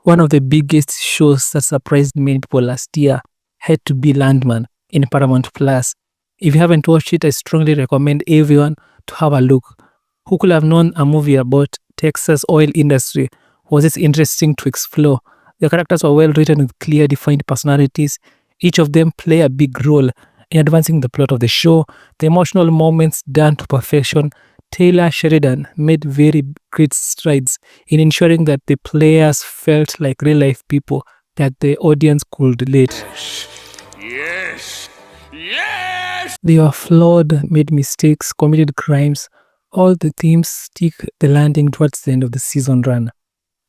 One of the biggest shows that surprised many people last year had to be LANDMAN in Paramount Plus. If you haven't watched it, I strongly recommend everyone to have a look. Who could have known a movie about Texas oil industry was this interesting to explore? The characters were well written with clear, defined personalities. Each of them play a big role in advancing the plot of the show. The emotional moments done to perfection. Taylor Sheridan made very great strides in ensuring that the players felt like real-life people that the audience could relate. Yes! They were flawed, made mistakes, committed crimes. All the themes stick the landing towards the end of the season run.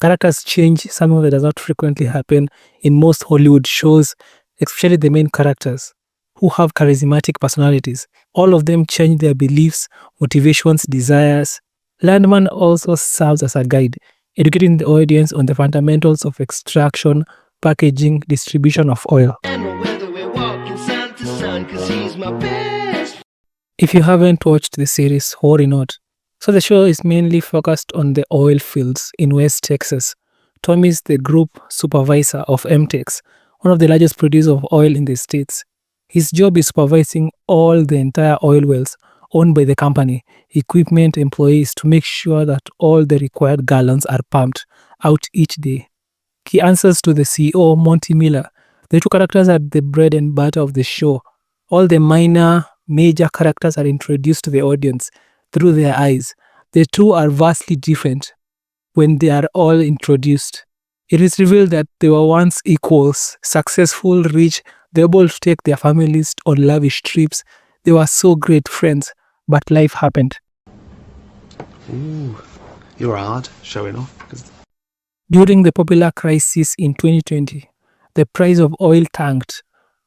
Characters change, something that does not frequently happen in most Hollywood shows, especially the main characters, who have charismatic personalities. All of them change their beliefs, motivations, desires. LANDMAN also serves as a guide, educating the audience on the fundamentals of extraction, packaging, distribution of oil. If you haven't watched the series, worry not. So the show is mainly focused on the oil fields in West Texas. Tommy is the group supervisor of MTEX, one of the largest producers of oil in the States. His job is supervising all the entire oil wells owned by the company, equipment, employees to make sure that all the required gallons are pumped out each day. He answers to the CEO, Monty Miller. The two characters are the bread and butter of the show. All the major characters are introduced to the audience through their eyes. The two are vastly different when they are all introduced. It is revealed that they were once equals, successful, rich, they were able to take their families on lavish trips. They were so great friends, but life happened. Ooh, you're hard showing off. During the popular crisis in 2020, the price of oil tanked.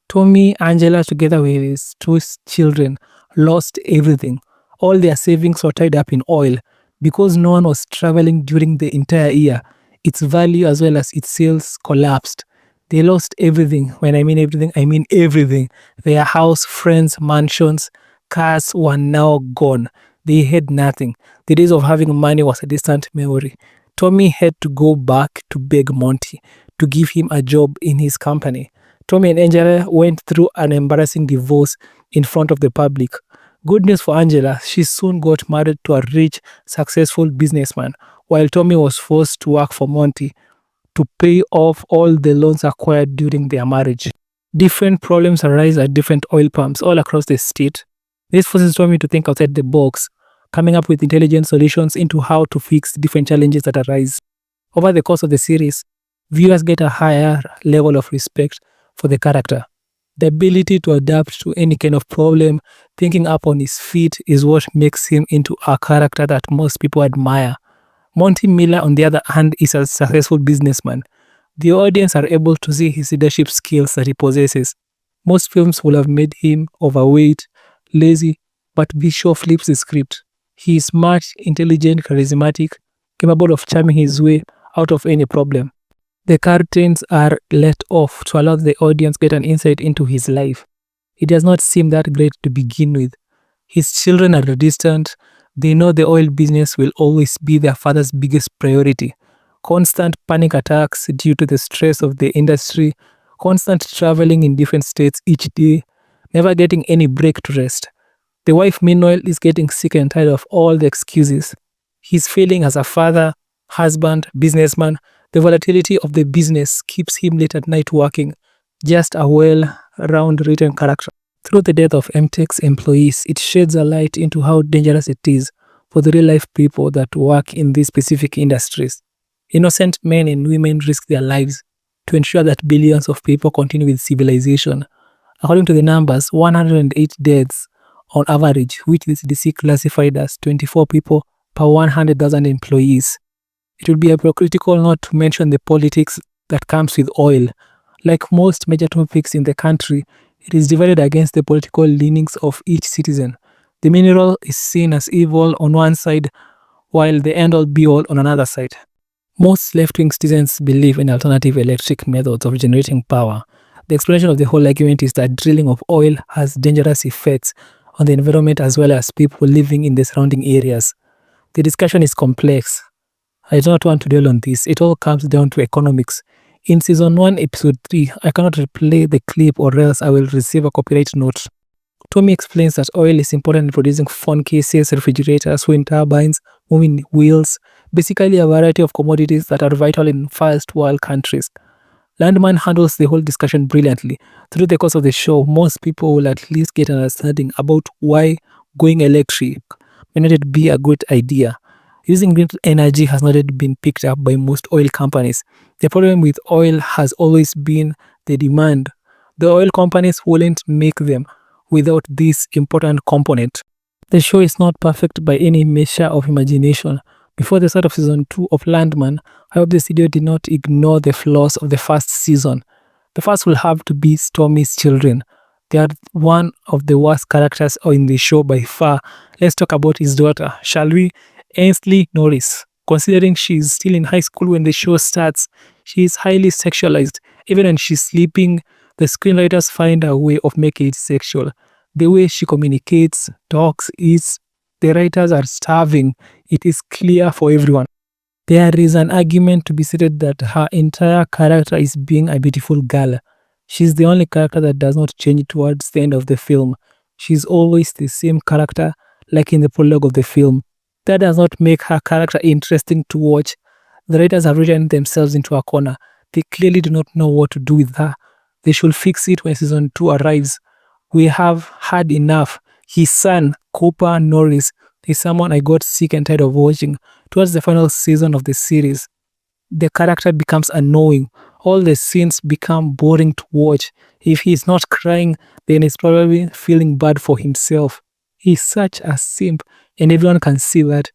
Tommy, Angela, together with his two children, lost everything. All their savings were tied up in oil. Because no one was traveling during the entire year, its value as well as its sales collapsed. They lost everything. When I mean everything, I mean everything. Their house, friends, mansions, cars were now gone. They had nothing. The days of having money was a distant memory. Tommy had to go back to beg Monty to give him a job in his company. Tommy and Angela went through an embarrassing divorce in front of the public. Good news for Angela, she soon got married to a rich, successful businessman, while Tommy was forced to work for Monty to pay off all the loans acquired during their marriage. Different problems arise at different oil pumps all across the state. This forces Tommy to think outside the box, coming up with intelligent solutions into how to fix different challenges that arise. Over the course of the series, viewers get a higher level of respect for the character. The ability to adapt to any kind of problem, thinking up on his feet, is what makes him into a character that most people admire. Monty Miller, on the other hand, is a successful businessman. The audience are able to see his leadership skills that he possesses. Most films will have made him overweight, lazy, but Bishop flips the script. He is smart, intelligent, charismatic, capable of charming his way out of any problem. The curtains are let off to allow the audience get an insight into his life. It does not seem that great to begin with. His children are distant. They know the oil business will always be their father's biggest priority. Constant panic attacks due to the stress of the industry, constant traveling in different states each day, never getting any break to rest. The wife, meanwhile, is getting sick and tired of all the excuses. He's failing as a father, husband, businessman. The volatility of the business keeps him late at night working. Just a well-rounded written character. Through the death of MTEX employees, it sheds a light into how dangerous it is for the real-life people that work in these specific industries. Innocent men and women risk their lives to ensure that billions of people continue with civilization. According to the numbers, 108 deaths on average, which this DC classified as 24 people per 100,000 employees. It would be hypocritical not to mention the politics that comes with oil. Like most major topics in the country, it is divided against the political leanings of each citizen. The mineral is seen as evil on one side, while the end-all be-all on another side. Most left-wing citizens believe in alternative electric methods of generating power. The explanation of the whole argument is that drilling of oil has dangerous effects on the environment as well as people living in the surrounding areas. The discussion is complex, I do not want to dwell on this. It all comes down to economics. In season 1, episode 3, I cannot replay the clip or else I will receive a copyright note. Tommy explains that oil is important in producing phone cases, refrigerators, wind turbines, moving wheels, basically a variety of commodities that are vital in first world countries. Landman handles the whole discussion brilliantly. Through the course of the show, most people will at least get an understanding about why going electric may not be a good idea. Using green energy has not yet been picked up by most oil companies. The problem with oil has always been the demand. The oil companies wouldn't make them without this important component. The show is not perfect by any measure of imagination. Before the start of season 2 of Landman, I hope the studio did not ignore the flaws of the first season. The first will have to be Stormy's children. They are one of the worst characters in the show by far. Let's talk about his daughter, shall we? Ainsley Norris. Considering she is still in high school when the show starts, she is highly sexualized. Even when she's sleeping, the screenwriters find a way of making it sexual. The way she communicates, talks, eats, the writers are starving. It is clear for everyone. There is an argument to be stated that her entire character is being a beautiful girl. She's the only character that does not change towards the end of the film. She's always the same character, like in the prologue of the film. That does not make her character interesting to watch. The writers have written themselves into a corner. They clearly do not know what to do with her. They should fix it when season 2 arrives. We have had enough. His son, Cooper Norris, is someone I got sick and tired of watching. Towards the final season of the series, the character becomes annoying. All the scenes become boring to watch. If he's not crying, then he's probably feeling bad for himself. He's such a simp, and everyone can see that.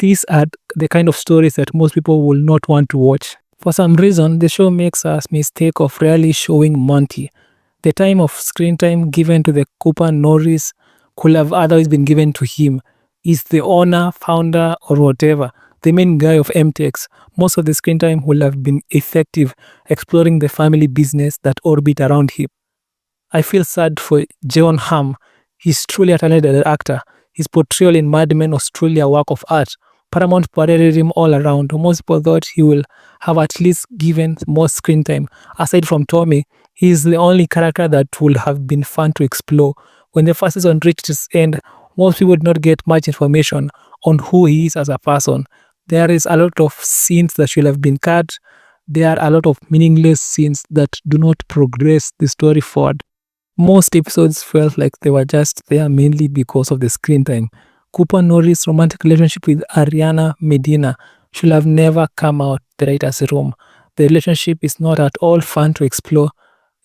These are the kind of stories that most people will not want to watch. For some reason, the show makes a mistake of rarely showing Monty. The time of screen time given to the Cooper Norris could have otherwise been given to him. He's the owner, founder, or whatever, the main guy of MTX. Most of the screen time will have been effective exploring the family business that orbit around him. I feel sad for John Hamm. He's truly a talented actor. His portrayal in Mad Men was truly a work of art. Paramount paraded him all around. Most people thought he will have at least given more screen time. Aside from Tommy, he is the only character that would have been fun to explore. When the first season reached its end, most people did not get much information on who he is as a person. There is a lot of scenes that should have been cut. There are a lot of meaningless scenes that do not progress the story forward. Most episodes felt like they were just there mainly because of the screen time. Cooper Norris' romantic relationship with Ariana Medina should have never come out the writer's room. The relationship is not at all fun to explore.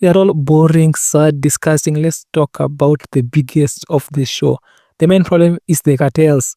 They are all boring, sad, disgusting. Let's talk about the biggest of the show. The main problem is the cartels.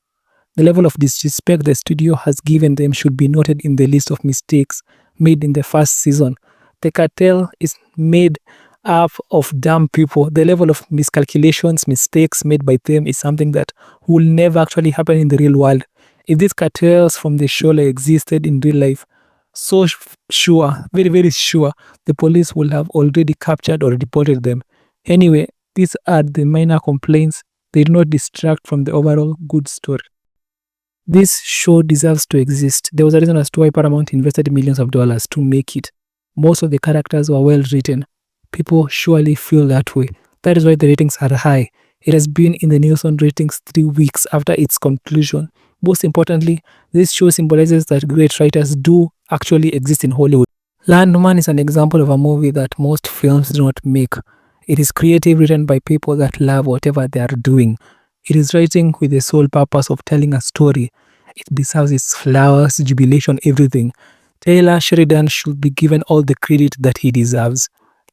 The level of disrespect the studio has given them should be noted in the list of mistakes made in the first season. The cartel is made up of dumb people. The level of miscalculations, mistakes made by them is something that will never actually happen in the real world. If these cartels from the show existed in real life, so sure, very, very sure, the police will have already captured or deported them. Anyway, these are the minor complaints. They do not distract from the overall good story. This show deserves to exist. There was a reason as to why Paramount invested millions of dollars to make it. Most of the characters were well written. People surely feel that way. That is why the ratings are high. It has been in the Nielsen ratings 3 weeks after its conclusion. Most importantly, this show symbolizes that great writers do actually exist in Hollywood. Landman is an example of a movie that most films do not make. It is creative, written by people that love whatever they are doing. It is writing with the sole purpose of telling a story. It deserves its flowers, jubilation, everything. Taylor Sheridan should be given all the credit that he deserves.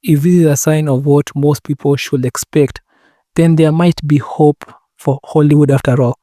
If this is a sign of what most people should expect, then there might be hope for Hollywood after all.